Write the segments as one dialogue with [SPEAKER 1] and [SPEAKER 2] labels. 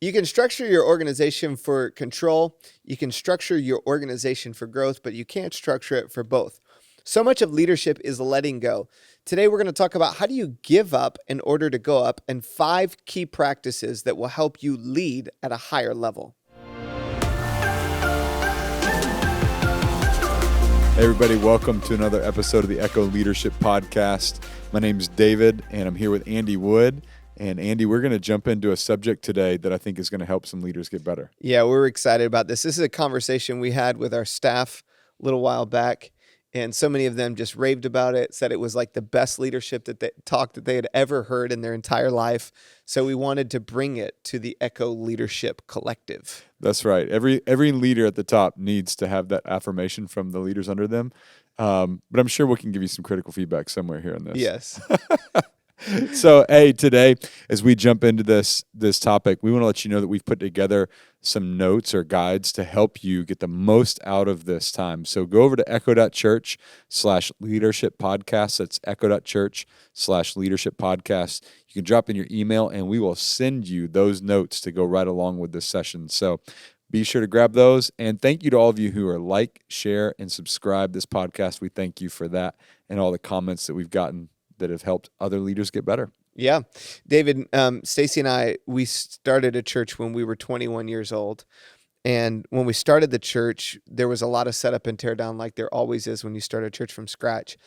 [SPEAKER 1] You can structure your organization for control. You can structure your organization for growth, but you can't structure it for both. So much of leadership is letting go. Today, we're going to talk about how do you give up in order to go up and 5 key practices that will help you lead at a higher level.
[SPEAKER 2] Hey everybody, welcome to another episode of the Echo Leadership Podcast. My name's David, and I'm here with Andy Wood. And Andy, we're going to jump into a subject today that I think is going to help some leaders get better.
[SPEAKER 1] Yeah, we're excited about this. This is a conversation we had with our staff a little while back, and so many of them just raved about it, said it was like the best leadership that they had ever heard in their entire life. So we wanted to bring it to the Echo Leadership Collective.
[SPEAKER 2] That's right. Every leader at the top needs to have that affirmation from the leaders under them. But I'm sure we can give you some critical feedback somewhere here in this.
[SPEAKER 1] Yes.
[SPEAKER 2] So, hey, today, as we jump into this topic, we want to let you know that we've put together some notes or guides to help you get the most out of this time. So go over to Echo.Church/leadership podcast. That's Echo.Church/leadership podcast. You can drop in your email, and we will send you those notes to go right along with this session. So be sure to grab those. And thank you to all of you who are like, share, and subscribe this podcast. We thank you for that and all the comments that we've gotten that have helped other leaders get better.
[SPEAKER 1] Yeah. David, Stacy and I, we started a church when we were 21 years old. And when we started the church, there was a lot of setup and tear down like there always is when you start a church from scratch.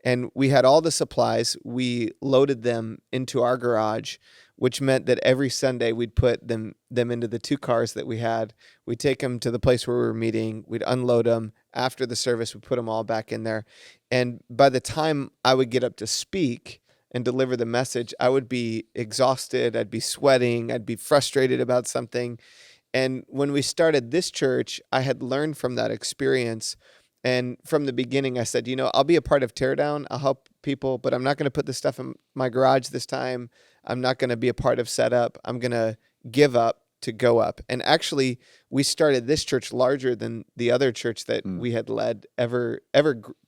[SPEAKER 1] And we had all the supplies. We loaded them into our garage, which meant that every Sunday we'd put them into the 2 cars that we had. We'd take them to the place where we were meeting. We'd unload them. After the service, we put them all back in there. And by the time I would get up to speak and deliver the message, I would be exhausted. I'd be sweating. I'd be frustrated about something. And when we started this church, I had learned from that experience. And from the beginning, I said, I'll be a part of teardown. I'll help people, but I'm not going to put this stuff in my garage this time. I'm not going to be a part of setup. I'm going to give up to go up. And actually, we started this church larger than the other church that we had led ever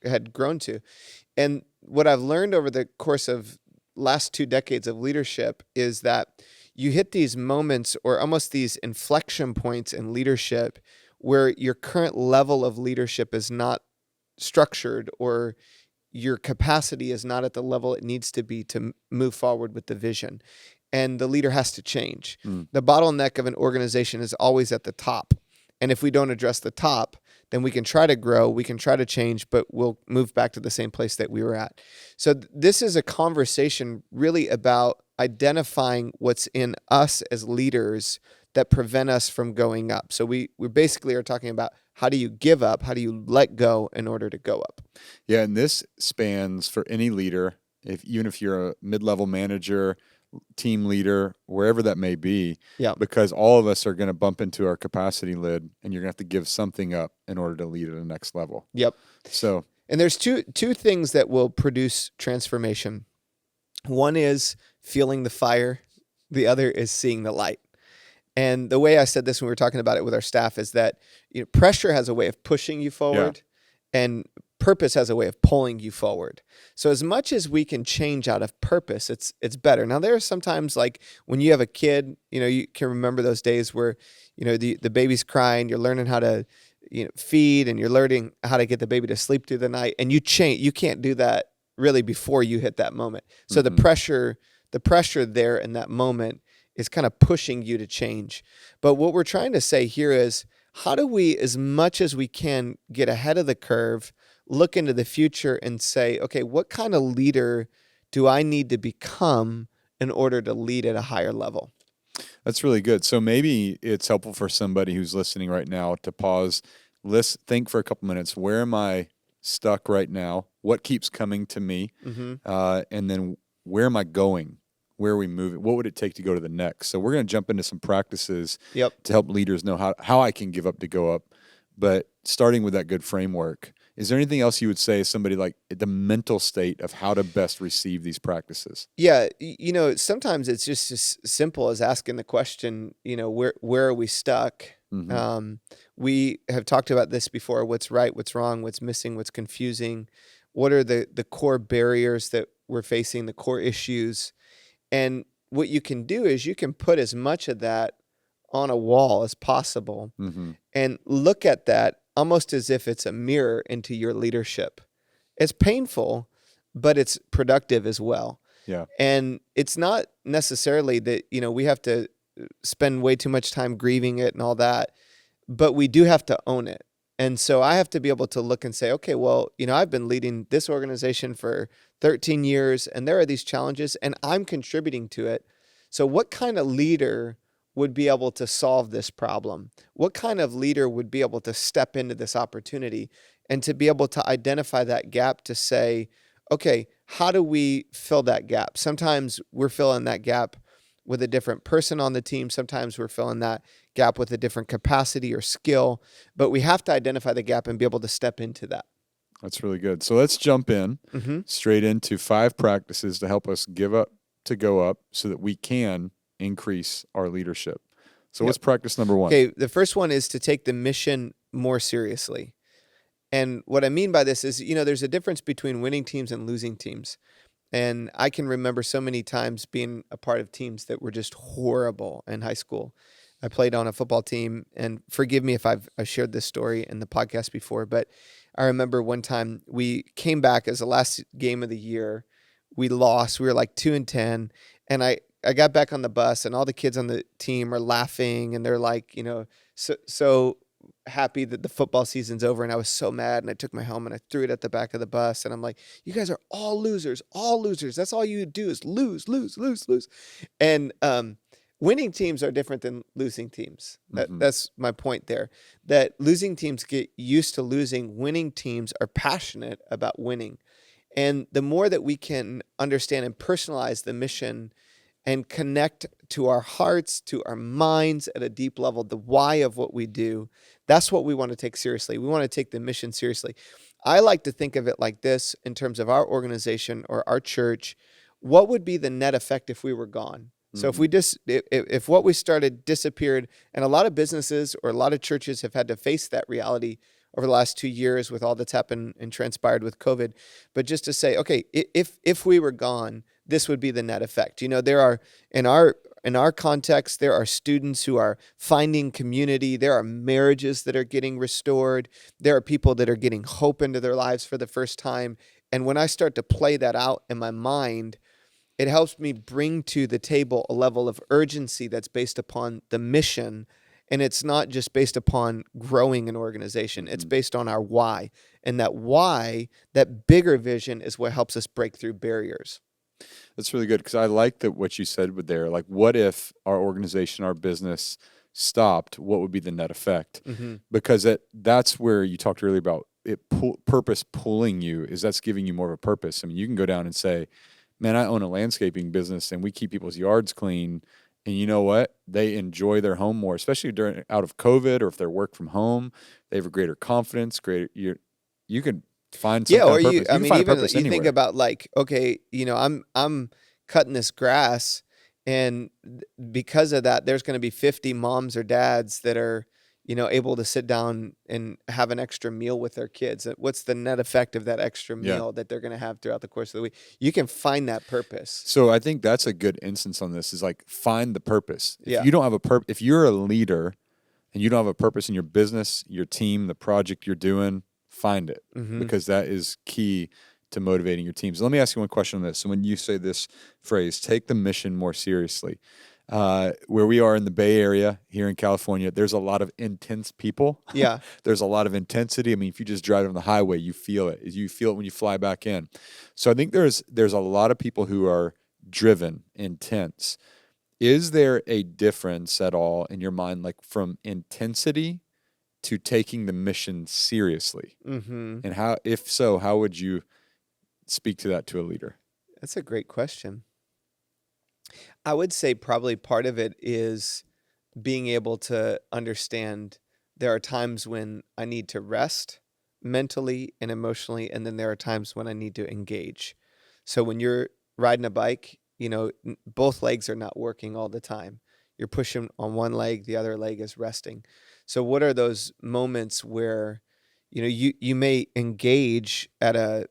[SPEAKER 1] had grown to. And what I've learned over the course of last 2 decades of leadership is that you hit these moments or almost these inflection points in leadership where your current level of leadership is not structured or your capacity is not at the level it needs to be to move forward with the vision. And the leader has to change. The bottleneck of an organization is always at the top. And if we don't address the top, then we can try to grow, we can try to change, but we'll move back to the same place that we were at. So this is a conversation really about identifying what's in us as leaders that prevent us from going up. So we basically are talking about how do you give up, how do you let go in order to go up?
[SPEAKER 2] Yeah, and this spans for any leader, even if you're a mid-level manager, team leader, wherever that may be, because all of us are going to bump into our capacity lid, and you're going to have to give something up in order to lead at the next level.
[SPEAKER 1] Yep.
[SPEAKER 2] So,
[SPEAKER 1] and there's two things that will produce transformation. One is feeling the fire. The other is seeing the light. And the way I said this when we were talking about it with our staff is that pressure has a way of pushing you forward, and purpose has a way of pulling you forward. So as much as we can change out of purpose, it's better. Now there are sometimes like when you have a kid, you can remember those days where the baby's crying, you're learning how to feed, and you're learning how to get the baby to sleep through the night, and you can't do that really before you hit that moment. So the pressure there in that moment is kind of pushing you to change. But what we're trying to say here is, how do we, as much as we can, get ahead of the curve, look into the future and say, okay, what kind of leader do I need to become in order to lead at a higher level?
[SPEAKER 2] That's really good. So maybe it's helpful for somebody who's listening right now to pause, think for a couple minutes, where am I stuck right now? What keeps coming to me? And then where am I going? Where are we moving? What would it take to go to the next? So we're going to jump into some practices to help leaders know how I can give up to go up. But starting with that good framework, is there anything else you would say as somebody like the mental state of how to best receive these practices?
[SPEAKER 1] Yeah, sometimes it's just as simple as asking the question, where are we stuck? We have talked about this before: what's right, what's wrong, what's missing, what's confusing. What are the core barriers that we're facing, the core issues? And what you can do is you can put as much of that on a wall as possible,
[SPEAKER 2] Mm-hmm.
[SPEAKER 1] and look at that almost as if it's a mirror into your leadership. It's painful, but it's productive as well.
[SPEAKER 2] Yeah.
[SPEAKER 1] And it's not necessarily that, we have to spend way too much time grieving it and all that, but we do have to own it. And so I have to be able to look and say, okay, well, I've been leading this organization for 13 years and there are these challenges and I'm contributing to it. So what kind of leader would be able to solve this problem? What kind of leader would be able to step into this opportunity and to be able to identify that gap to say, okay, how do we fill that gap? Sometimes we're filling that gap with a different person on the team. Sometimes we're filling that gap with a different capacity or skill, but we have to identify the gap and be able to step into that.
[SPEAKER 2] That's really good. So let's jump in straight into 5 practices to help us give up to go up so that we can increase our leadership. So what's practice number 1?
[SPEAKER 1] Okay, the first one is to take the mission more seriously. And what I mean by this is, there's a difference between winning teams and losing teams. And I can remember so many times being a part of teams that were just horrible in high school. I played on a football team, and forgive me if I've shared this story in the podcast before, but I remember one time we came back as the last game of the year. We lost. We were like 2-10, and I got back on the bus, and all the kids on the team are laughing, and they're like, so happy that the football season's over, and I was so mad, and I took my helmet and I threw it at the back of the bus, and I'm like, you guys are all losers. That's all you do is lose. And winning teams are different than losing teams. That's my point there, that losing teams get used to losing. Winning teams are passionate about winning. And the more that we can understand and personalize the mission and connect to our hearts, to our minds at a deep level, the why of what we do, that's what we want to take seriously. We want to take the mission seriously. I like to think of it like this in terms of our organization or our church. What would be the net effect if we were gone? So if what we started disappeared, and a lot of businesses or a lot of churches have had to face that reality over the last 2 years with all that's happened and transpired with COVID, but just to say, okay, if we were gone, this would be the net effect. There are in our context, there are students who are finding community. There are marriages that are getting restored. There are people that are getting hope into their lives for the first time. And when I start to play that out in my mind, it helps me bring to the table a level of urgency that's based upon the mission. And it's not just based upon growing an organization. It's based on our why. And that why, that bigger vision, is what helps us break through barriers.
[SPEAKER 2] That's really good, because I like that what you said with there. Like, what if our organization, our business stopped? What would be the net effect? Because that's where you talked earlier about it. Purpose pulling you is that's giving you more of a purpose. I mean, you can go down and say, man, I own a landscaping business and we keep people's yards clean. And you know what? They enjoy their home more, especially out of COVID, or if they're work from home, they have a greater confidence. You can find some kind of purpose.
[SPEAKER 1] I mean, even you think about like, okay, I'm cutting this grass, and because of that, there's going to be 50 moms or dads that are, able to sit down and have an extra meal with their kids. What's the net effect of that extra meal that they're going to have throughout the course of the week? You can find that purpose.
[SPEAKER 2] So I think that's a good instance on this, is like, find the purpose. If
[SPEAKER 1] Yeah.
[SPEAKER 2] you don't have a if you're a leader and you don't have a purpose in your business, your team, the project you're doing, find it, because that is key to motivating your teams. Let me ask you one question on this. So when you say this phrase, take the mission more seriously, where we are in the Bay Area here in California, there's a lot of intense people.
[SPEAKER 1] Yeah.
[SPEAKER 2] There's a lot of intensity. I mean, if you just drive on the highway, you feel it. You feel it when you fly back in. So I think there's a lot of people who are driven, intense. Is there a difference at all in your mind, like from intensity to taking the mission seriously? And if so, how would you speak to that to a leader?
[SPEAKER 1] That's a great question. I would say probably part of it is being able to understand there are times when I need to rest mentally and emotionally, and then there are times when I need to engage. So when you're riding a bike, both legs are not working all the time. You're pushing on one leg, the other leg is resting. So what are those moments where, you may engage at a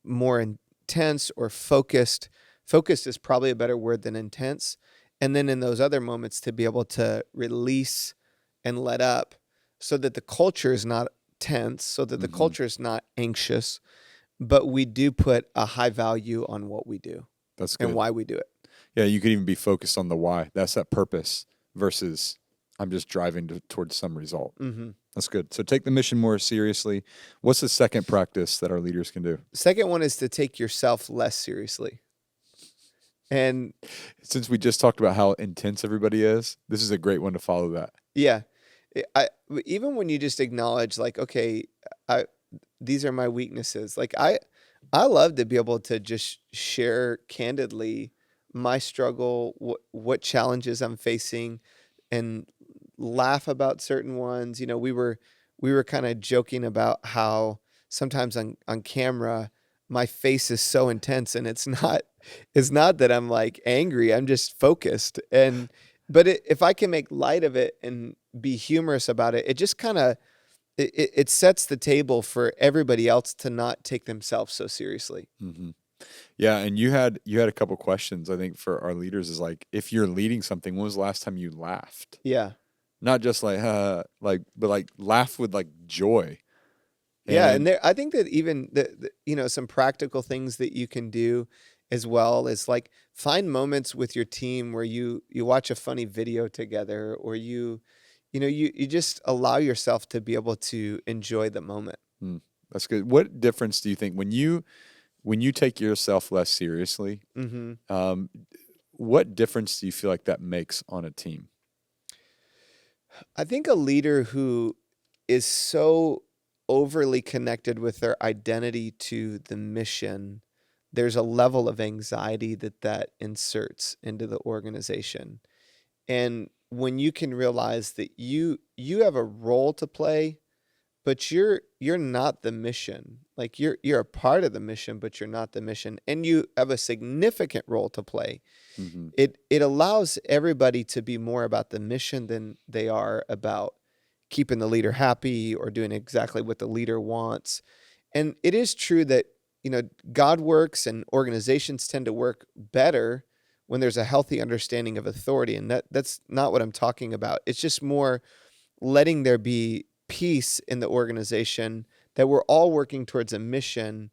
[SPEAKER 1] more intense or focused. Focused is probably a better word than intense. And then in those other moments to be able to release and let up so that the culture is not tense, so that the
[SPEAKER 2] Hmm.
[SPEAKER 1] culture is not anxious, but we do put a high value on what we do
[SPEAKER 2] That's
[SPEAKER 1] and
[SPEAKER 2] good.
[SPEAKER 1] why we do it.
[SPEAKER 2] Yeah, you could even be focused on the why. That's that purpose versus I'm just driving towards some result.
[SPEAKER 1] Hmm.
[SPEAKER 2] That's good. So take the mission more seriously. What's the second practice that our leaders can do?
[SPEAKER 1] Second one is to take yourself less seriously. And
[SPEAKER 2] Since we just talked about how intense everybody is, this is a great one to follow that.
[SPEAKER 1] yeah, even when you just acknowledge like, okay, I these are my weaknesses. Like I love to be able to just share candidly my struggle, what challenges I'm facing, and laugh about certain ones. We were kind of joking about how sometimes on camera my face is so intense, and it's not that I'm like angry. I'm just focused. If I can make light of it and be humorous about it, it just kind of it sets the table for everybody else to not take themselves so seriously.
[SPEAKER 2] Hmm. Yeah, and you had a couple questions I think for our leaders is like if you're leading something, when was the last time you laughed?
[SPEAKER 1] Yeah.
[SPEAKER 2] Not just but like laugh with like joy.
[SPEAKER 1] Yeah, and
[SPEAKER 2] And
[SPEAKER 1] I think that even some practical things that you can do as well is like find moments with your team where you watch a funny video together, or you just allow yourself to be able to enjoy the moment.
[SPEAKER 2] hmm, that's good. What difference do you think when you take yourself less seriously?
[SPEAKER 1] Hmm.
[SPEAKER 2] Um, what difference do you feel like that makes on a team?
[SPEAKER 1] I think a leader who is so overly connected with their identity to the mission, there's a level of anxiety that inserts into the organization. And when you can realize that you have a role to play, but you're not the mission. Like you're a part of the mission, but you're not the mission, and you have a significant role to play.
[SPEAKER 2] Hmm.
[SPEAKER 1] It allows everybody to be more about the mission than they are about keeping the leader happy or doing exactly what the leader wants. And it is true that, God works and organizations tend to work better when there's a healthy understanding of authority. And that's not what I'm talking about. It's just more letting there be peace in the organization, that we're all working towards a mission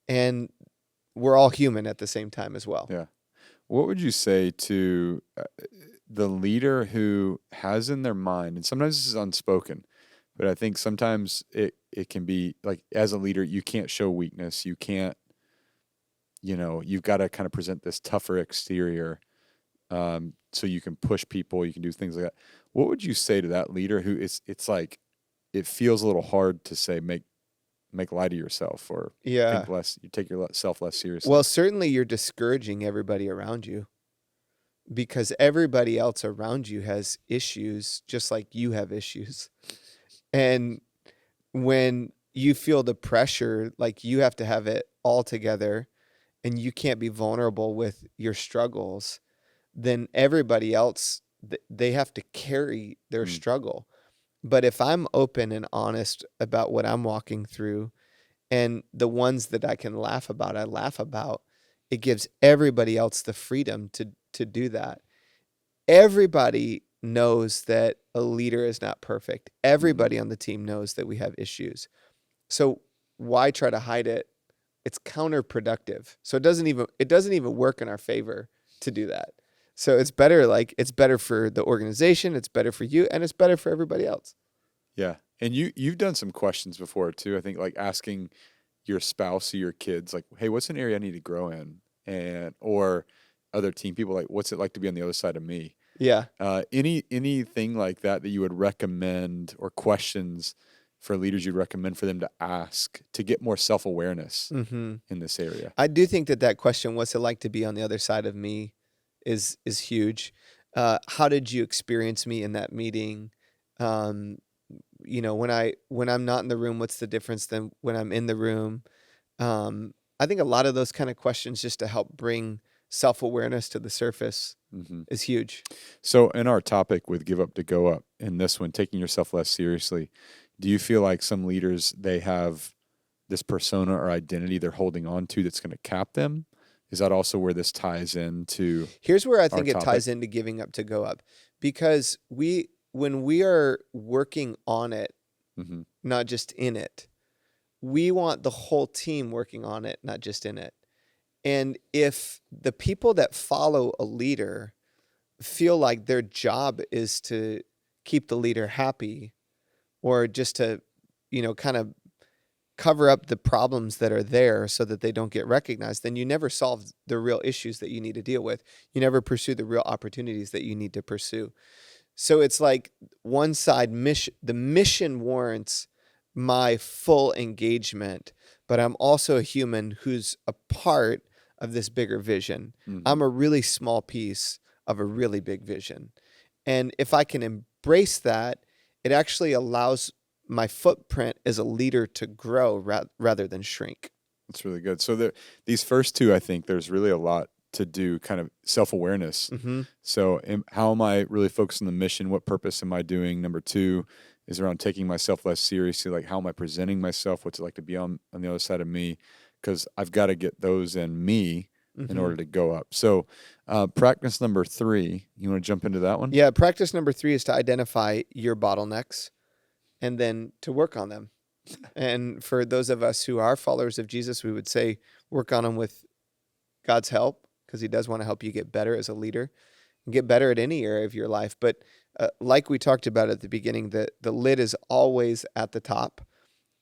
[SPEAKER 1] and we're all human at the same time as well.
[SPEAKER 2] Yeah. What would you say to the leader who has in their mind, and sometimes this is unspoken, but I think sometimes it can be like as a leader, you can't show weakness. You can't, you've got to kind of present this tougher exterior so you can push people, you can do things like that. What would you say to that leader who it's like it feels a little hard to say make light of yourself or
[SPEAKER 1] Yeah.
[SPEAKER 2] think less, you take yourself less
[SPEAKER 1] Well,
[SPEAKER 2] seriously?
[SPEAKER 1] certainly you're discouraging everybody around you, because everybody else around you has issues just like you have issues. And when you feel the pressure, like you have to have it all together and you can't be vulnerable with your struggles, then everybody else, they have to carry their
[SPEAKER 2] Mm,
[SPEAKER 1] struggle. But if I'm open and honest about what I'm walking through, and the ones that I can laugh about, I laugh about, it gives everybody else the freedom to do that. Everybody knows that a leader is not perfect.
[SPEAKER 2] mhm.
[SPEAKER 1] Everybody on the team knows that we have issues. So why try to hide it? It's counterproductive. So it doesn't even work in our favor to do that. So it's better for the organization, it's better for you, and it's better for everybody else.
[SPEAKER 2] Yeah. And you've done some questions before too. I think like asking your spouse or your kids like, "Hey, what's an area I need to grow in?" And or other team people like, "What's it like to be on the other side of me?"
[SPEAKER 1] Yeah.
[SPEAKER 2] Anything like that you would recommend or questions for leaders you'd recommend for them to ask to get more self-awareness
[SPEAKER 1] Hmm.
[SPEAKER 2] in this area?
[SPEAKER 1] I do think that question, "What's it like to be on the other side of me," is huge. How did you experience me in that meeting? Um, when I'm not in the room, what's the difference than when I'm in the room? I think a lot of those kind of questions, just to help bring self-awareness to the surface,
[SPEAKER 2] Hmm.
[SPEAKER 1] is huge.
[SPEAKER 2] So in our topic with give up to go up, in this one, taking yourself less seriously, do you feel like some leaders they have this persona or identity they're holding on to that's going to cap them? Is that also where this ties into
[SPEAKER 1] Here's where I
[SPEAKER 2] our
[SPEAKER 1] think it
[SPEAKER 2] topic?
[SPEAKER 1] ties into giving up to go up, because when we are working on it,
[SPEAKER 2] Mm-hmm.
[SPEAKER 1] not just in it, we want the whole team working on it, not just in it. And if the people that follow a leader feel like their job is to keep the leader happy, or just to, kind of cover up the problems that are there so that they don't get recognized, then you never solve the real issues that you need to deal with. You never pursue the real opportunities that you need to pursue. So it's like one side the mission warrants my full engagement, but I'm also a human who's a part of this bigger vision.
[SPEAKER 2] Mm-hmm.
[SPEAKER 1] I'm a really small piece of a really big vision. And if I can embrace that, it actually allows my footprint as a leader to grow rather than shrink.
[SPEAKER 2] That's really good. So these first two, I think there's really a lot to do, kind of self-awareness.
[SPEAKER 1] Mm-hmm.
[SPEAKER 2] So how am I really focused on the mission? What purpose am I doing? Number two is around taking myself less seriously. Like, how am I presenting myself? What's it like to be on the other side of me? Because I've got to get those in me in order to go up. So practice number three, you want to jump into that one?
[SPEAKER 1] Yeah, practice number 3 is to identify your bottlenecks and then to work on them. And for those of us who are followers of Jesus, we would say work on them with God's help, because he does want to help you get better as a leader and get better at any area of your life. But like we talked about at the beginning, the lid is always at the top.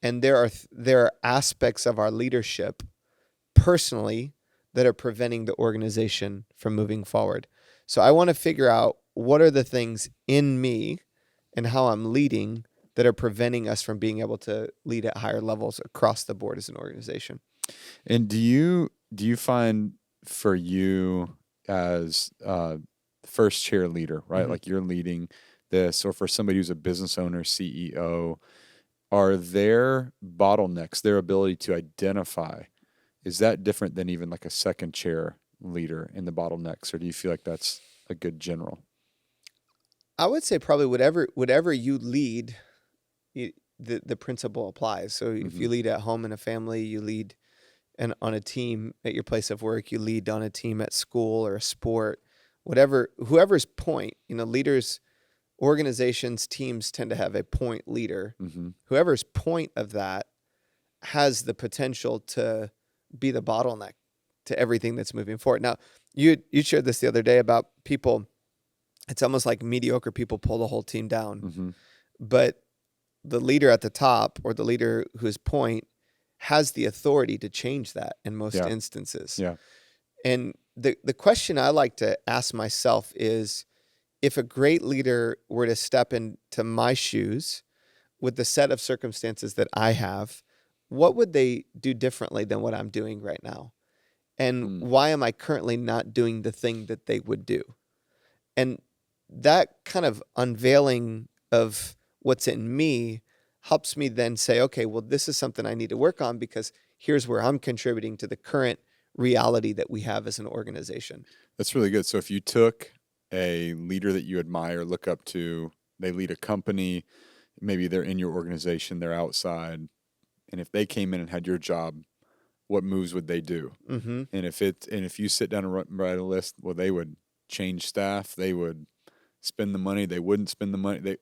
[SPEAKER 1] And there are aspects of our leadership personally that are preventing the organization from moving forward. So I want to figure out what are the things in me and how I'm leading that are preventing us from being able to lead at higher levels across the board as an organization.
[SPEAKER 2] And do you find for you as first chair leader, right?
[SPEAKER 1] Mm-hmm.
[SPEAKER 2] Like you're leading this, or for somebody who's a business owner, CEO, are their bottlenecks, their ability to identify, is that different than even like a second chair leader in the bottlenecks, or do you feel like that's a good general?
[SPEAKER 1] I would say probably whatever you lead, the principle applies. So if you lead at home in a family, you lead on a team at your place of work, you lead on a team at school or a sport, whoever's point, leaders, organizations, teams tend to have a point leader.
[SPEAKER 2] Mm-hmm.
[SPEAKER 1] Whoever's point of that has the potential to be the bottleneck to everything that's moving forward. Now, you shared this the other day about people. It's almost like mediocre people pull the whole team down.
[SPEAKER 2] Mm-hmm.
[SPEAKER 1] But the leader at the top, or the leader whose point, has the authority to change that in most instances.
[SPEAKER 2] Yeah.
[SPEAKER 1] And the question I like to ask myself is, if a great leader were to step into my shoes with the set of circumstances that I have, what would they do differently than what I'm doing right now? And why am I currently not doing the thing that they would do? And that kind of unveiling of what's in me helps me then say, okay, well, this is something I need to work on, because here's where I'm contributing to the current reality that we have as an organization.
[SPEAKER 2] That's really good. So if you took a leader that you admire, look up to, they lead a company, maybe they're in your organization, they're outside, and if they came in and had your job, what moves would they do?
[SPEAKER 1] Mm-hmm.
[SPEAKER 2] And if you sit down and write a list, well, they would change staff, they would spend the money, they wouldn't spend the money. They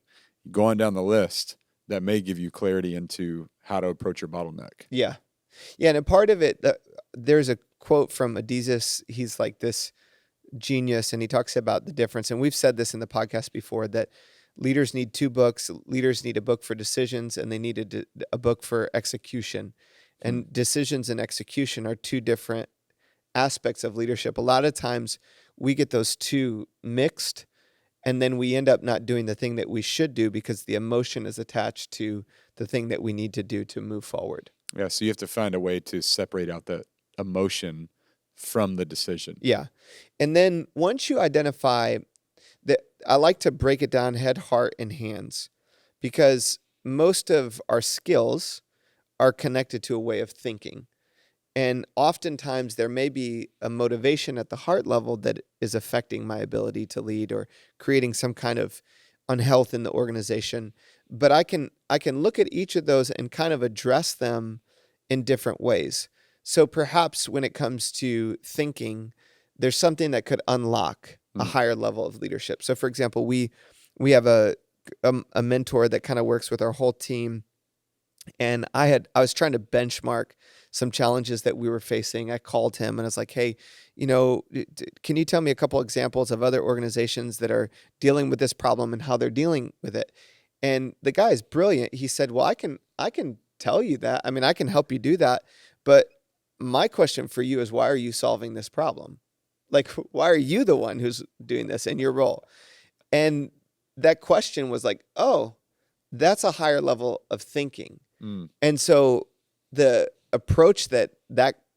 [SPEAKER 2] go on down the list. That may give you clarity into how to approach your bottleneck.
[SPEAKER 1] Yeah. Yeah. And a part of it, there's a quote from Adizes. He's like this genius, and he talks about the difference. And we've said this in the podcast before, that leaders need 2 books. Leaders need a book for decisions, and they need a book for execution. And decisions and execution are 2 different aspects of leadership. A lot of times we get those 2 mixed, and then we end up not doing the thing that we should do because the emotion is attached to the thing that we need to do to move forward.
[SPEAKER 2] Yeah, so you have to find a way to separate out the emotion from the decision.
[SPEAKER 1] Yeah. And then once you identify that, I like to break it down head, heart, and hands, because most of our skills are connected to a way of thinking. And oftentimes there may be a motivation at the heart level that is affecting my ability to lead, or creating some kind of unhealth in the organization. But I can look at each of those and kind of address them in different ways. So perhaps when it comes to thinking, there's something that could unlock a higher level of leadership. So for example, we have a mentor that kind of works with our whole team, and I was trying to benchmark some challenges that we were facing. I called him and I was like, "Hey, can you tell me a couple examples of other organizations that are dealing with this problem and how they're dealing with it?" And the guy is brilliant. He said, "Well, I can tell you that. I mean, I can help you do that, but my question for you is, why are you solving this problem? Like, why are you the one who's doing this in your role?" And that question was like, "Oh, that's a higher level of thinking."
[SPEAKER 2] Mm.
[SPEAKER 1] And so the approach that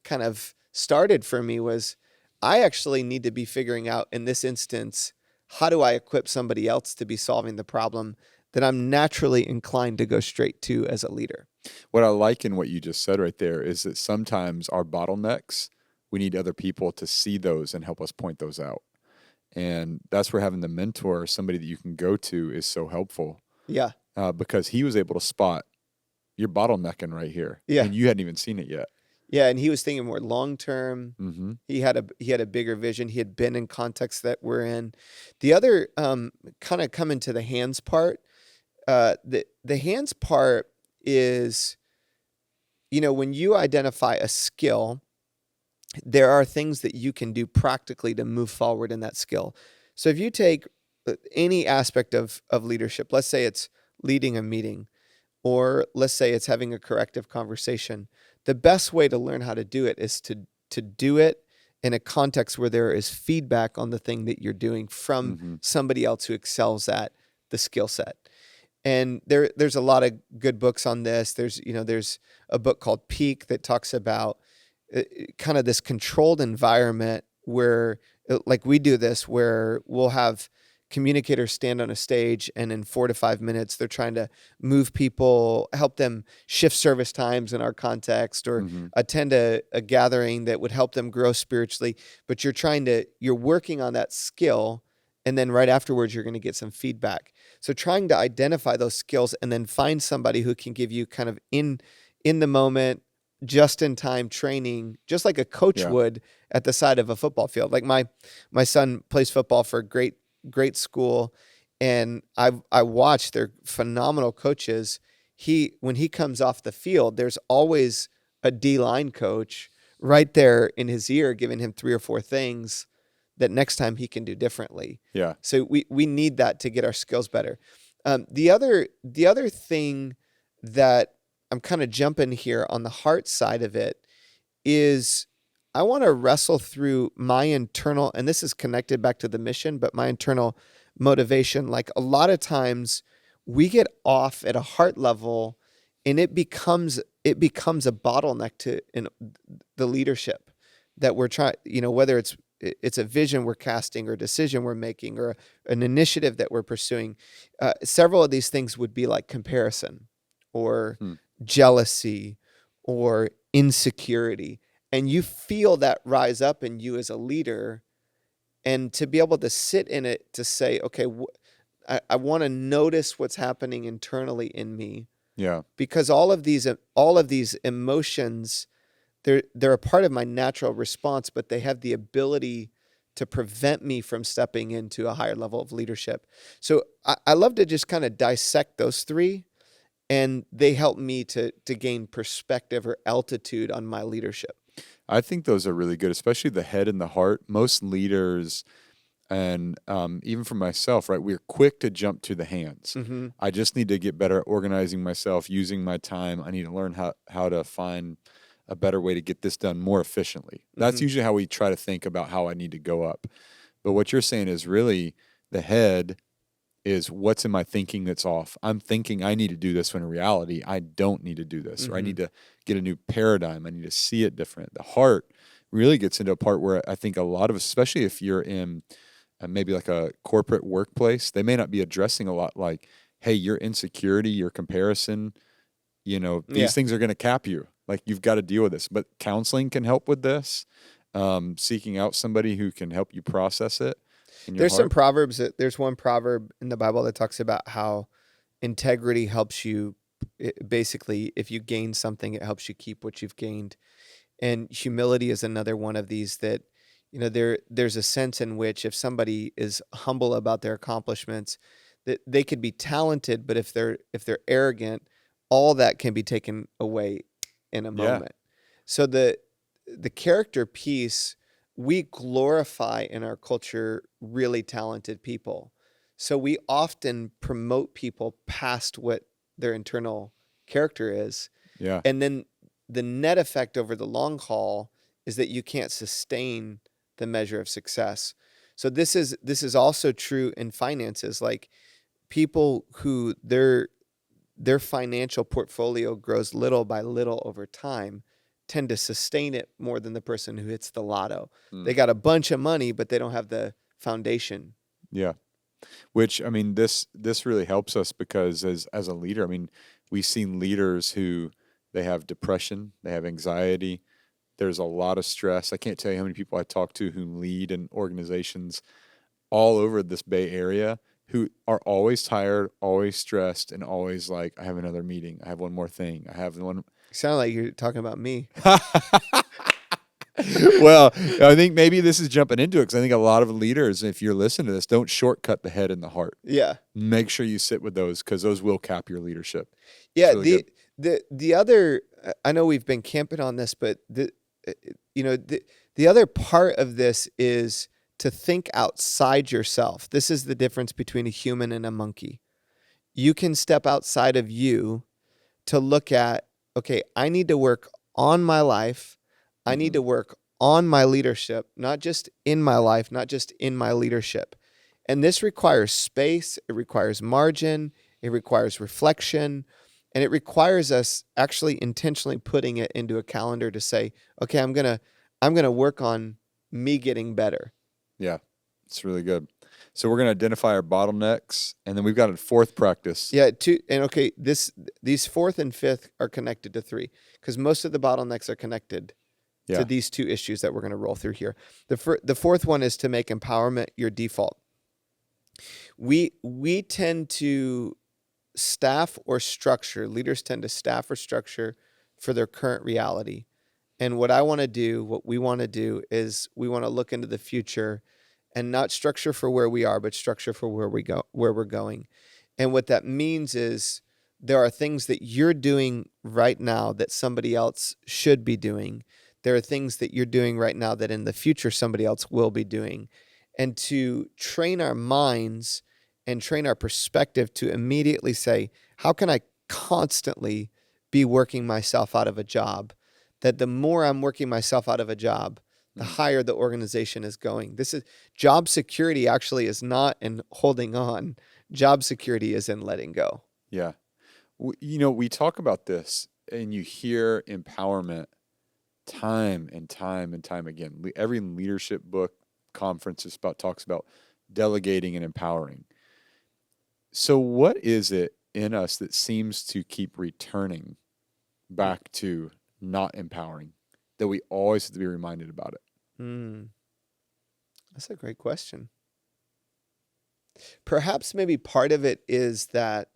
[SPEAKER 1] kind of started for me was, I actually need to be figuring out in this instance, how do I equip somebody else to be solving the problem that I'm naturally inclined to go straight to as a leader?
[SPEAKER 2] What I like in what you just said right there is that sometimes our bottlenecks, we need other people to see those and help us point those out. And that's where having the mentor, somebody that you can go to, is so helpful,
[SPEAKER 1] Yeah.
[SPEAKER 2] because he was able to spot you're bottlenecking right here,
[SPEAKER 1] Yeah.
[SPEAKER 2] and you hadn't even seen it yet.
[SPEAKER 1] Yeah. And he was thinking more long term.
[SPEAKER 2] Mm-hmm.
[SPEAKER 1] He had a bigger vision. He had been in contexts that we're in. The other kind of coming to the hands part. The hands part is, when you identify a skill, there are things that you can do practically to move forward in that skill. So if you take any aspect of leadership, let's say it's leading a meeting, or let's say it's having a corrective conversation, the best way to learn how to do it is to do it in a context where there is feedback on the thing that you're doing from
[SPEAKER 2] Mm-hmm.
[SPEAKER 1] somebody else who excels at the skill set. And there's a lot of good books on this. There's a book called Peak that talks about kind of this controlled environment where, like we do this, where we'll have communicators stand on a stage, and in 4 to 5 minutes they're trying to move people, help them shift service times in our context, or
[SPEAKER 2] Mm-hmm.
[SPEAKER 1] attend a gathering that would help them grow spiritually. But you're working on that skill, and then right afterwards you're going to get some feedback. So trying to identify those skills and then find somebody who can give you kind of in the moment, just in time training, just like a coach
[SPEAKER 2] Yeah.
[SPEAKER 1] would at the side of a football field. Like my son plays football for a great school, and I watch their phenomenal coaches. When he comes off the field, there's always a D-line coach right there in his ear giving him 3 or 4 things that next time he can do differently.
[SPEAKER 2] Yeah.
[SPEAKER 1] So we need that to get our skills better. The other thing that I'm kind of jumping here on the heart side of it is, I want to wrestle through my internal, and this is connected back to the mission, but my internal motivation. Like, a lot of times we get off at a heart level, and it becomes a bottleneck to in the leadership that we're trying, whether it's a vision we're casting, or a decision we're making, or an initiative that we're pursuing. Several of these things would be like comparison, or jealousy, or insecurity. And you feel that rise up in you as a leader, and to be able to sit in it, to say, okay, I want to notice what's happening internally in me,
[SPEAKER 2] Yeah.
[SPEAKER 1] because all of these emotions, they're a part of my natural response, but they have the ability to prevent me from stepping into a higher level of leadership. So I love to just kind of dissect those three, and they help me to gain perspective or altitude on my leadership.
[SPEAKER 2] I think those are really good, especially the head and the heart. Most leaders, and even for myself, right, we're quick to jump to the hands.
[SPEAKER 1] Mm-hmm.
[SPEAKER 2] I just need to get better at organizing myself, using my time. I need to learn how to find a better way to get this done more efficiently. That's
[SPEAKER 1] Mm-hmm.
[SPEAKER 2] usually how we try to think about how I need to go up. But what you're saying is really the head is, what's in my thinking that's off? I'm thinking I need to do this when in reality I don't need to do this, or I need to get a new paradigm. I need to see it different. The heart really gets into a part where I think a lot of us, especially if you're in maybe like a corporate workplace, they may not be addressing a lot like, hey, your insecurity, your comparison, these things are going to cap you. Like, you've got to deal with this. But counseling can help with this. Seeking out somebody who can help you process it in your
[SPEAKER 1] There's some
[SPEAKER 2] heart.
[SPEAKER 1] proverbs. There's one proverb in the Bible that talks about how integrity helps you. Basically, if you gain something, it helps you keep what you've gained. And humility is another one of these that, there's a sense in which if somebody is humble about their accomplishments, that they could be talented, but if they're arrogant, all that can be taken away in a
[SPEAKER 2] Yeah.
[SPEAKER 1] moment. So the character piece, we glorify in our culture really talented people. So we often promote people past what their internal character is.
[SPEAKER 2] Yeah.
[SPEAKER 1] And then the net effect over the long haul is that you can't sustain the measure of success. So this is also true in finances. Like people who their financial portfolio grows little by little over time tend to sustain it more than the person who hits the lotto. They got a bunch of money, but they don't have the foundation.
[SPEAKER 2] Yeah. Which, I mean, this really helps us because as a leader, I mean, we've seen leaders who they have depression, they have anxiety, there's a lot of stress. I can't tell you how many people I talk to who lead in organizations all over this Bay Area who are always tired, always stressed, and always like, I have another meeting, I have one more thing, I have one.
[SPEAKER 1] Sound like you're talking about me.
[SPEAKER 2] Well, I think maybe this is jumping into it because I think a lot of leaders, if you're listening to this, don't shortcut the head and the heart.
[SPEAKER 1] Yeah.
[SPEAKER 2] Make sure you sit with those because those will cap your leadership.
[SPEAKER 1] Yeah.
[SPEAKER 2] Really
[SPEAKER 1] The other, I know we've been camping on this, but the other part of this is to think outside yourself. This is the difference between a human and a monkey. You can step outside of you to look at, okay, I need to work on my life. I need to work on my leadership, not just in my life, not just in my leadership. And this requires space, it requires margin, it requires reflection, and it requires us actually intentionally putting it into a calendar to say, okay, I'm going to work on me getting better.
[SPEAKER 2] Yeah. It's really good. So we're going to identify our bottlenecks, and then we've got a fourth practice.
[SPEAKER 1] Yeah, these fourth and fifth are connected to three because most of the bottlenecks are connected to these two issues that we're going to roll through here. The fourth one is to make empowerment your default. We tend to staff or structure, leaders tend to staff or structure for their current reality. And what we want to do is we want to look into the future and not structure for where we are, but structure for where we're going. And what that means is there are things that you're doing right now that somebody else should be doing. There are things that you're doing right now that in the future somebody else will be doing. And to train our minds and train our perspective to immediately say, how can I constantly be working myself out of a job? That the more I'm working myself out of a job, the higher the organization is going. This is job security actually is not in holding on. Job security is in letting go.
[SPEAKER 2] Yeah. We talk about this and you hear empowerment time and time and time again. Every leadership book, conference talks about delegating and empowering. So what is it in us that seems to keep returning back to not empowering, that we always have to be reminded about it?
[SPEAKER 1] That's a great question. Perhaps maybe part of it is that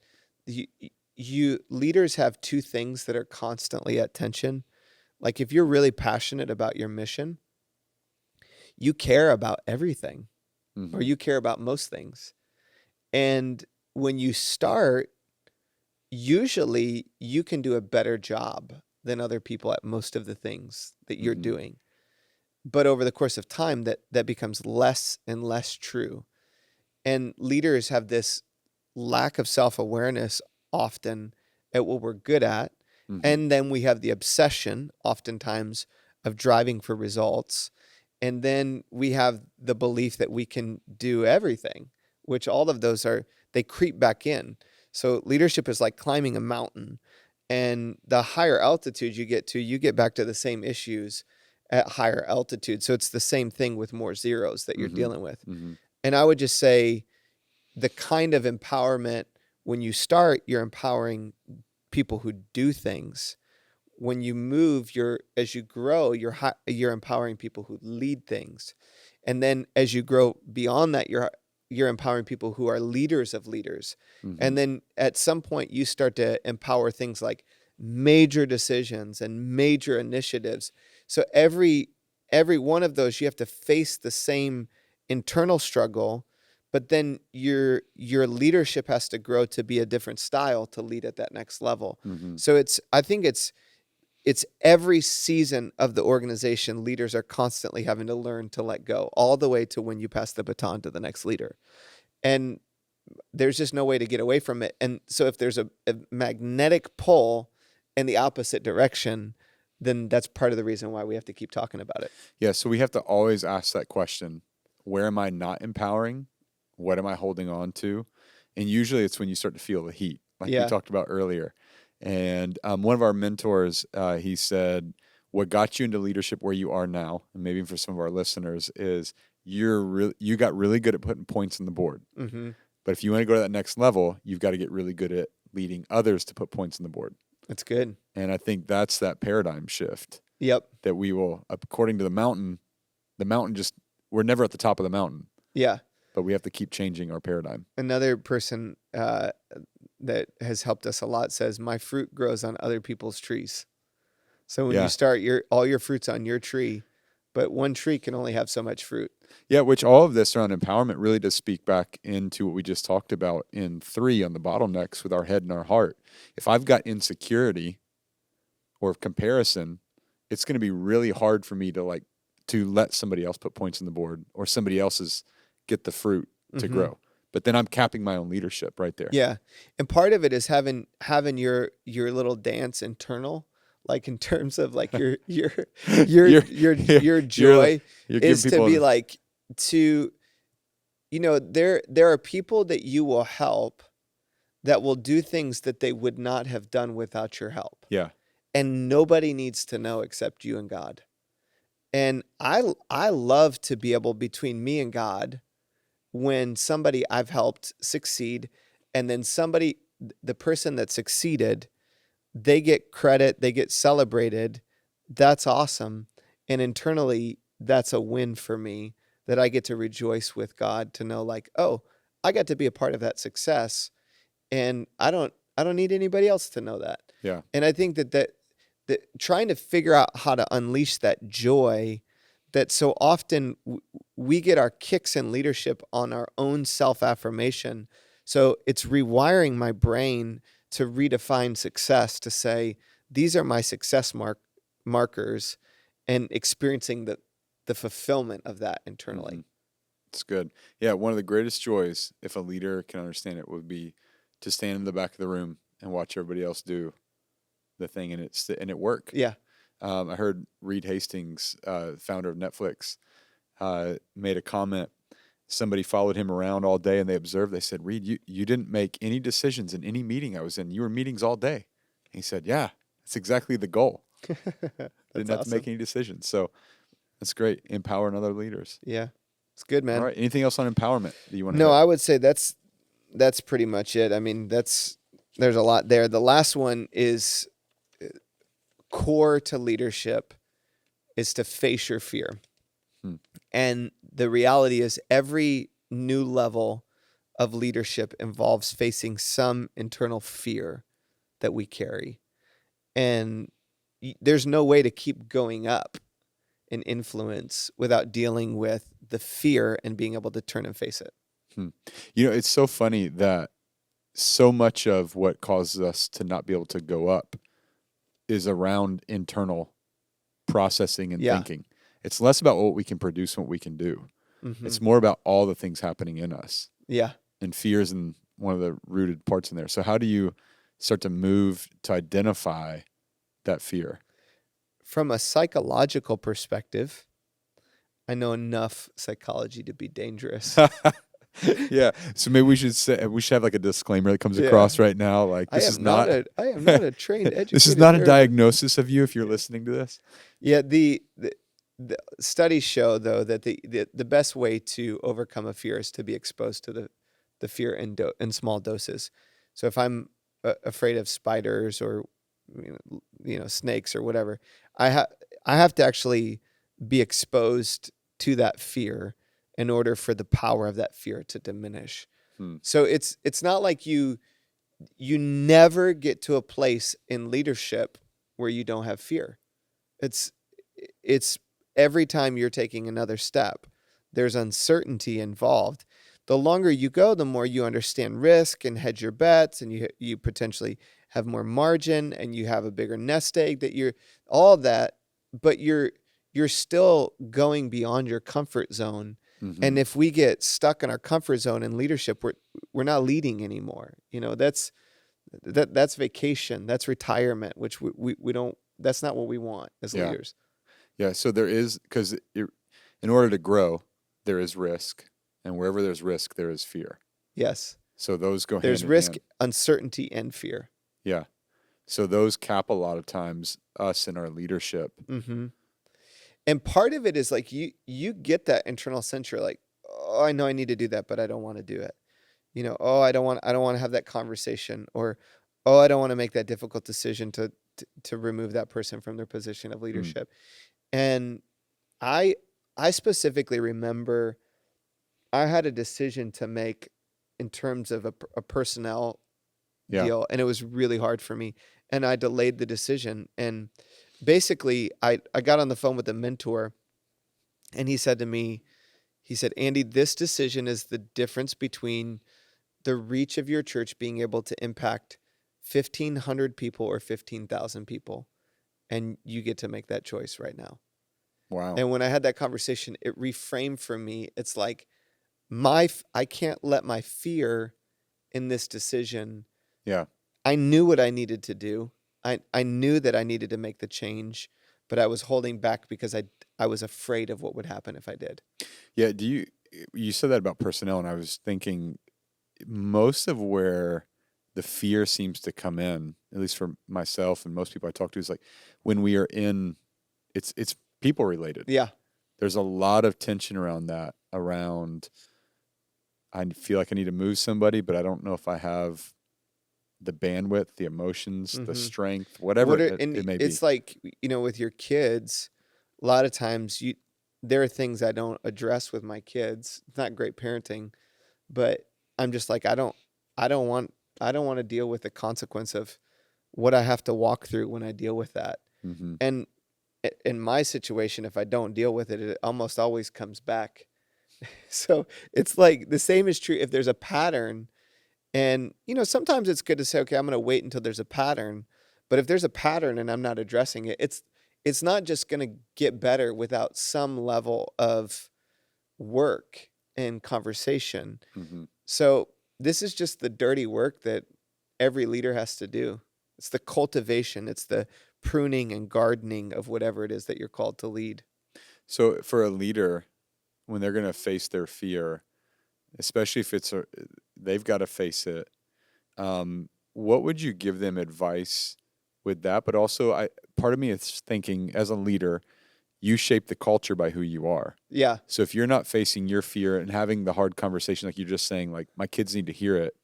[SPEAKER 1] you leaders have two things that are constantly at tension. Like if you're really passionate about your mission, you care about everything, or you care about most things. And when you start, usually you can do a better job than other people at most of the things that you're doing. But over the course of time, that becomes less and less true. And leaders have this lack of self-awareness often at what we're good at. And then we have the obsession oftentimes of driving for results. And then we have the belief that we can do everything, which all of those they creep back in. So leadership is like climbing a mountain. And the higher altitude you get back to the same issues at higher altitude. So it's the same thing with more zeros that you're dealing with. And I would just say the kind of empowerment, when you start, you're empowering people who do things. When you move, as you grow, you're empowering people who lead things. And then as you grow beyond that, you're empowering people who are leaders of leaders. And then at some point you start to empower things like major decisions and major initiatives So every one of those, you have to face the same internal struggle, but then your leadership has to grow to be a different style to lead at that next level.
[SPEAKER 2] Mm-hmm.
[SPEAKER 1] So I think it's every season of the organization, leaders are constantly having to learn to let go, all the way to when you pass the baton to the next leader. And there's just no way to get away from it. And so if there's a magnetic pull in the opposite direction, then that's part of the reason why we have to keep talking about it.
[SPEAKER 2] Yeah, so we have to always ask that question, where am I not empowering? What am I holding on to? And usually it's when you start to feel the heat, like we talked about earlier. And one of our mentors, he said, what got you into leadership where you are now, and maybe for some of our listeners, is you got really good at putting points on the board.
[SPEAKER 1] Mm-hmm.
[SPEAKER 2] But if you want to go to that next level, you've got to get really good at leading others to put points on the board.
[SPEAKER 1] That's good.
[SPEAKER 2] And I think that's that paradigm shift.
[SPEAKER 1] Yep.
[SPEAKER 2] That we will, according to the mountain just, we're never at the top of the mountain.
[SPEAKER 1] Yeah.
[SPEAKER 2] But we have to keep changing our paradigm.
[SPEAKER 1] Another person that has helped us a lot says, my fruit grows on other people's trees. So when you start all your fruit's on your tree, but one tree can only have so much fruit.
[SPEAKER 2] Yeah, which all of this around empowerment really does speak back into what we just talked about in 3 on the bottlenecks with our head and our heart. If I've got insecurity or comparison, it's going to be really hard for me to let somebody else put points on the board or somebody else's get the fruit to grow. But then I'm capping my own leadership right there.
[SPEAKER 1] Yeah. And part of it is having your little dance internal, like in terms of like your joy is to be like, to, there are people that you will help that will do things that they would not have done without your help.
[SPEAKER 2] Yeah.
[SPEAKER 1] And nobody needs to know except you and God. And I love to be able, between me and God, when somebody I've helped succeed, and then the person that succeeded, they get credit, they get celebrated. That's awesome. And internally, that's a win for me, that I get to rejoice with God to know, like, oh, I got to be a part of that success, and I don't need anybody else to know that.
[SPEAKER 2] Yeah.
[SPEAKER 1] And I think that trying to figure out how to unleash that joy, that so often we get our kicks in leadership on our own self-affirmation. So it's rewiring my brain to redefine success, to say, these are my success markers, and experiencing the fulfillment of that internally.
[SPEAKER 2] It's good. Yeah, one of the greatest joys, if a leader can understand it, would be to stand in the back of the room and watch everybody else do the thing, and it work.
[SPEAKER 1] Yeah.
[SPEAKER 2] I heard Reed Hastings, founder of Netflix, made a comment. Somebody followed him around all day, and they said, Reed, you didn't make any decisions in any meeting I was in. You were in meetings all day. He said, yeah, that's exactly the goal. Didn't have to make any decisions. So that's great. Empowering other leaders.
[SPEAKER 1] Yeah. It's good, man.
[SPEAKER 2] All right. Anything else on empowerment that you want to
[SPEAKER 1] No,
[SPEAKER 2] hit?
[SPEAKER 1] I would say that's pretty much it. I mean, there's a lot there. The last one is core to leadership is to face your fear. And the reality is, every new level of leadership involves facing some internal fear that we carry. And there's no way to keep going up in influence without dealing with the fear and being able to turn and face it.
[SPEAKER 2] It's so funny that so much of what causes us to not be able to go up is around internal processing and thinking. It's less about what we can produce and what we can do. It's more about all the things happening in us.
[SPEAKER 1] Yeah.
[SPEAKER 2] And fear is in one of the rooted parts in there. So how do you start to move to identify that fear?
[SPEAKER 1] From a psychological perspective, I know enough psychology to be dangerous.
[SPEAKER 2] Yeah. So maybe we should have like a disclaimer that comes across right now. Like, I am not
[SPEAKER 1] a trained educator.
[SPEAKER 2] This is not a diagnosis of you if you're listening to this.
[SPEAKER 1] Yeah. The studies show, though, that the best way to overcome a fear is to be exposed to the fear in small doses. So if I'm afraid of spiders or snakes or whatever, I have to actually be exposed to that fear in order for the power of that fear to diminish. So it's not like you never get to a place in leadership where you don't have fear. it's every time you're taking another step, there's uncertainty involved. The longer you go, the more you understand risk and hedge your bets, and you potentially have more margin, and you have a bigger nest egg that you're all of that, but you're still going beyond your comfort zone. And if we get stuck in our comfort zone in leadership, we're not leading anymore. That's vacation, that's retirement, which we don't. That's not what we want as leaders.
[SPEAKER 2] Yeah. So there is, because in order to grow, there is risk, and wherever there's risk, there is fear.
[SPEAKER 1] Yes.
[SPEAKER 2] So those go hand in hand.
[SPEAKER 1] There's risk, uncertainty, and fear.
[SPEAKER 2] Yeah. So those cap a lot of times us in our leadership.
[SPEAKER 1] Mm-hmm. And part of it is like you get that internal sense. You're like, oh, I know I need to do that, but I don't want to do it. Oh, I don't want to have that conversation, or oh, I don't want to make that difficult decision to remove that person from their position of leadership. And I specifically remember I had a decision to make in terms of a personnel deal, and it was really hard for me, and I delayed the decision. And basically I got on the phone with a mentor, and he said to me, Andy, this decision is the difference between the reach of your church being able to impact 1,500 people or 15,000 people, and you get to make that choice right now.
[SPEAKER 2] Wow.
[SPEAKER 1] And when I had that conversation, it reframed for me. It's like I can't let my fear in this decision.
[SPEAKER 2] Yeah.
[SPEAKER 1] I knew what I needed to do. I knew that I needed to make the change, but I was holding back because I was afraid of what would happen if I did.
[SPEAKER 2] Yeah. You said that about personnel, and I was thinking most of where the fear seems to come in, at least for myself and most people I talk to, is like when we are in, it's people related.
[SPEAKER 1] Yeah.
[SPEAKER 2] There's a lot of tension around that, I feel like I need to move somebody, but I don't know if I have the bandwidth, the emotions, the strength, whatever it may be.
[SPEAKER 1] It's like, with your kids, a lot of times there are things I don't address with my kids. It's not great parenting, but I'm just like, I don't want to deal with the consequence of what I have to walk through when I deal with that. And in my situation, if I don't deal with it, it almost always comes back. So it's like the same is true if there's a pattern. And, sometimes it's good to say, okay, I'm going to wait until there's a pattern. But if there's a pattern and I'm not addressing it, it's not just going to get better without some level of work and conversation. So this is just the dirty work that every leader has to do. It's the cultivation. It's the pruning and gardening of whatever it is that you're called to lead.
[SPEAKER 2] So for a leader, when they're going to face their fear, especially if they've got to face it, what would you give them advice with that? But also, part of me is thinking, as a leader, you shape the culture by who you are.
[SPEAKER 1] Yeah.
[SPEAKER 2] So if you're not facing your fear and having the hard conversation, like you're just saying, like my kids need to hear it,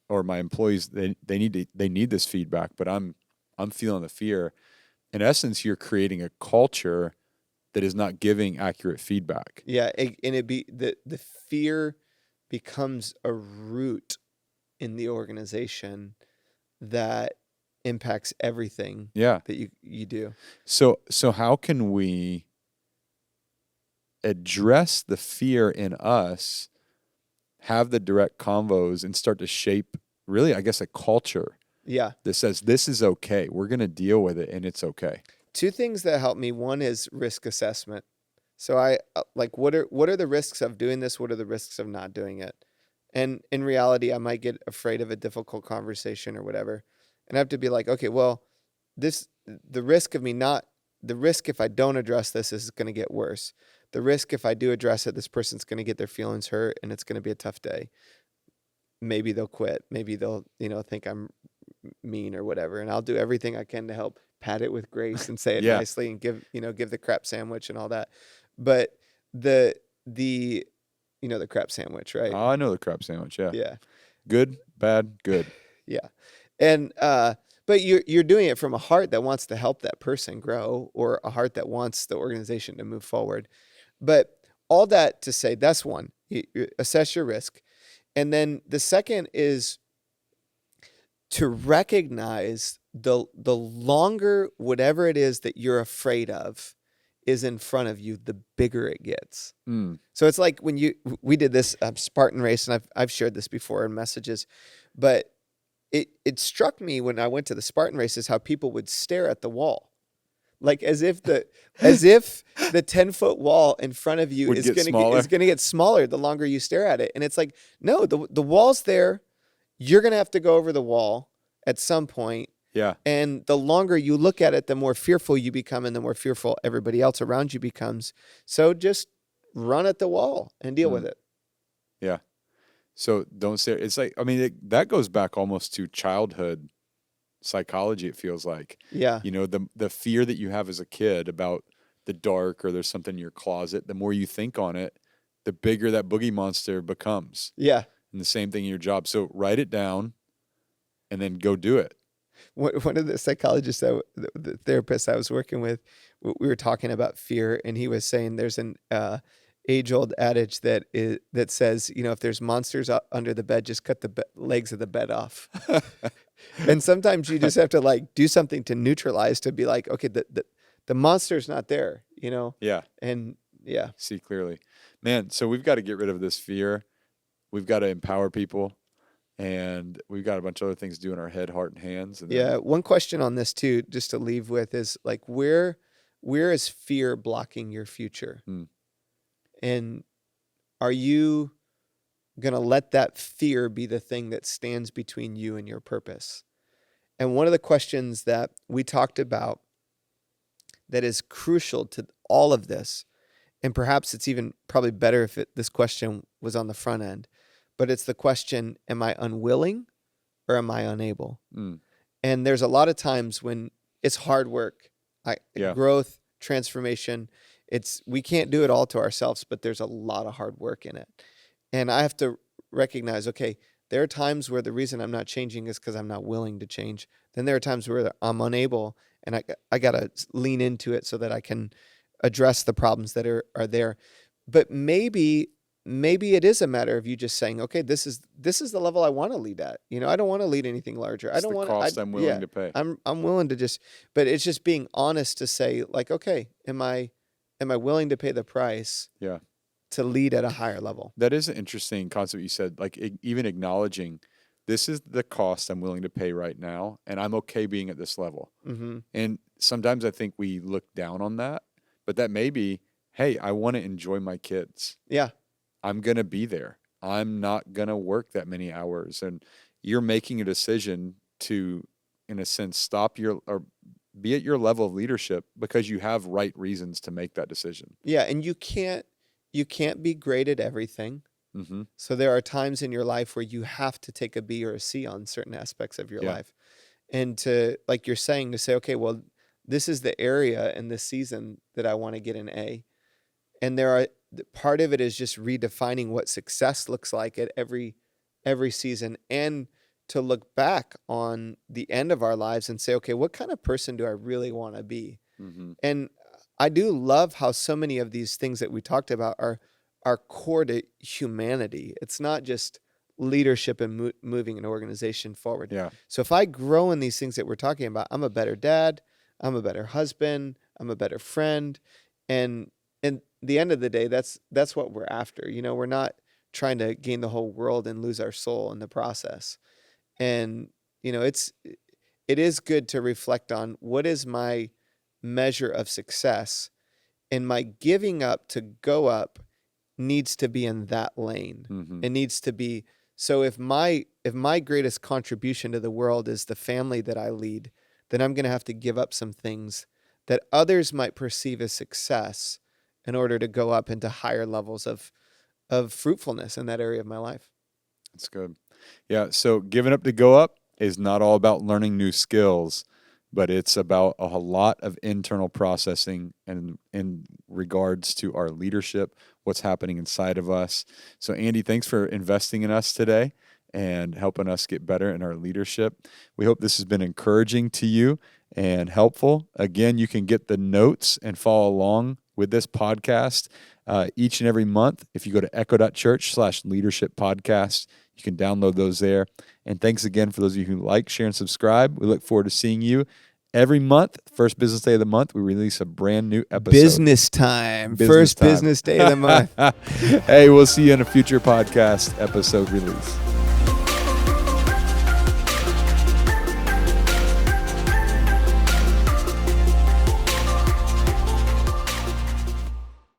[SPEAKER 2] or my employees they need this feedback, but I'm feeling the fear. In essence, you're creating a culture that is not giving accurate feedback.
[SPEAKER 1] Yeah, and the fear becomes a root in the organization that impacts everything that you do.
[SPEAKER 2] So how can we address the fear in us, have the direct convos, and start to shape, really, I guess, a culture that says this is okay. We're going to deal with it, and it's okay.
[SPEAKER 1] Two things that help me. One is risk assessment. So I like, what are the risks of doing this? What are the risks of not doing it? And in reality, I might get afraid of a difficult conversation or whatever. And I have to be like, okay, well, the risk if I don't address this is going to get worse. The risk if I do address it, this person's going to get their feelings hurt, and it's going to be a tough day. Maybe they'll quit. Maybe they'll, think I'm mean or whatever. And I'll do everything I can to help pat it with grace and say it nicely and give the crap sandwich and all that. But the crap sandwich, right?
[SPEAKER 2] Oh, I know the crap sandwich. Yeah.
[SPEAKER 1] Yeah.
[SPEAKER 2] Good, bad, good.
[SPEAKER 1] Yeah. And, but you're doing it from a heart that wants to help that person grow, or a heart that wants the organization to move forward. But all that to say, that's one. You assess your risk. And then the second is to recognize the longer whatever it is that you're afraid of is in front of you, the bigger it gets.
[SPEAKER 2] Mm.
[SPEAKER 1] So it's like when we did this Spartan race, and I've shared this before in messages, but it struck me when I went to the Spartan races how people would stare at the wall, like as if the 10-foot wall in front of you is going to get smaller the longer you stare at it. And it's like, no, the wall's there. You're going to have to go over the wall at some point.
[SPEAKER 2] Yeah.
[SPEAKER 1] And the longer you look at it, the more fearful you become, and the more fearful everybody else around you becomes. So just run at the wall and deal with it.
[SPEAKER 2] Yeah. So don't stare. It's like, I mean, that goes back almost to childhood psychology, it feels like.
[SPEAKER 1] Yeah.
[SPEAKER 2] You know, the fear that you have as a kid about the dark, or there's something in your closet, the more you think on it, the bigger that boogie monster becomes.
[SPEAKER 1] Yeah.
[SPEAKER 2] And the same thing in your job. So write it down and then go do it.
[SPEAKER 1] One of the psychologists, the therapist I was working with, we were talking about fear, and he was saying there's an age-old adage that says, you know, if there's monsters under the bed, just cut the legs of the bed off. And sometimes you just have to like do something to neutralize, to be like, okay, the monster's not there, you know?
[SPEAKER 2] Yeah.
[SPEAKER 1] And yeah.
[SPEAKER 2] See clearly. Man, so we've got to get rid of this fear. We've got to empower people. And we've got a bunch of other things to do in our head, heart, and hands. And
[SPEAKER 1] yeah. One question on this too, just to leave with, is like, where is fear blocking your future? And are you going to let that fear be the thing that stands between you and your purpose? And one of the questions that we talked about that is crucial to all of this, and perhaps it's even probably better if this question was on the front end, but it's the question, am I unwilling or am I unable? And there's a lot of times when it's hard work, growth, transformation. We can't do it all to ourselves, but there's a lot of hard work in it. And I have to recognize, okay, there are times where the reason I'm not changing is because I'm not willing to change. Then there are times where I'm unable, and I got to lean into it so that I can address the problems that are there. But maybe it is a matter of you just saying, okay, this is the level I want to lead at. You know, I don't want to lead anything larger. I don't want
[SPEAKER 2] cost I'm willing to pay.
[SPEAKER 1] I'm willing to but it's just being honest to say, like, okay, am I willing to pay the price?
[SPEAKER 2] Yeah.
[SPEAKER 1] To lead at a higher level.
[SPEAKER 2] That is an interesting concept you said, like even acknowledging this is the cost I'm willing to pay right now, and I'm okay being at this level. Mm-hmm. And sometimes I think we look down on that, but that may be, hey, I want to enjoy my kids.
[SPEAKER 1] Yeah.
[SPEAKER 2] I'm going to be there. I'm not going to work that many hours. And you're making a decision to, in a sense, or be at your level of leadership because you have right reasons to make that decision.
[SPEAKER 1] Yeah. And you can't be great at everything. Mm-hmm. So there are times in your life where you have to take a B or a C on certain aspects of your life. And to, like you're saying, to say, okay, well, this is the area in this season that I want to get an A. And part of it is just redefining what success looks like at every season, and to look back on the end of our lives and say, okay, what kind of person do I really want to be? Mm-hmm. And I do love how so many of these things that we talked about are core to humanity. It's not just leadership and moving an organization forward.
[SPEAKER 2] Yeah. So
[SPEAKER 1] if I grow in these things that we're talking about, I'm a better dad, I'm a better husband, I'm a better friend, and the end of the day, that's what we're after. You know, we're not trying to gain the whole world and lose our soul in the process. And you know, it is good to reflect on what is my measure of success, and my giving up to go up needs to be in that lane. Mm-hmm. It needs to be. So if my greatest contribution to the world is the family that I lead, then I'm going to have to give up some things that others might perceive as success in order to go up into higher levels of fruitfulness in that area of my life.
[SPEAKER 2] That's good. Yeah. So giving up to go up is not all about learning new skills, but it's about a lot of internal processing and in regards to our leadership, what's happening inside of us. So Andy, thanks for investing in us today and helping us get better in our leadership. We hope this has been encouraging to you and helpful. Again, you can get the notes and follow along with this podcast each and every month. If you go to Echo.Church/leadership podcast, you can download those there. And thanks again for those of you who like, share, and subscribe. We look forward to seeing you Every month, first business day of the month, we release a brand new episode.
[SPEAKER 1] Business time. First business day of the month.
[SPEAKER 2] Hey, we'll see you in a future podcast episode release.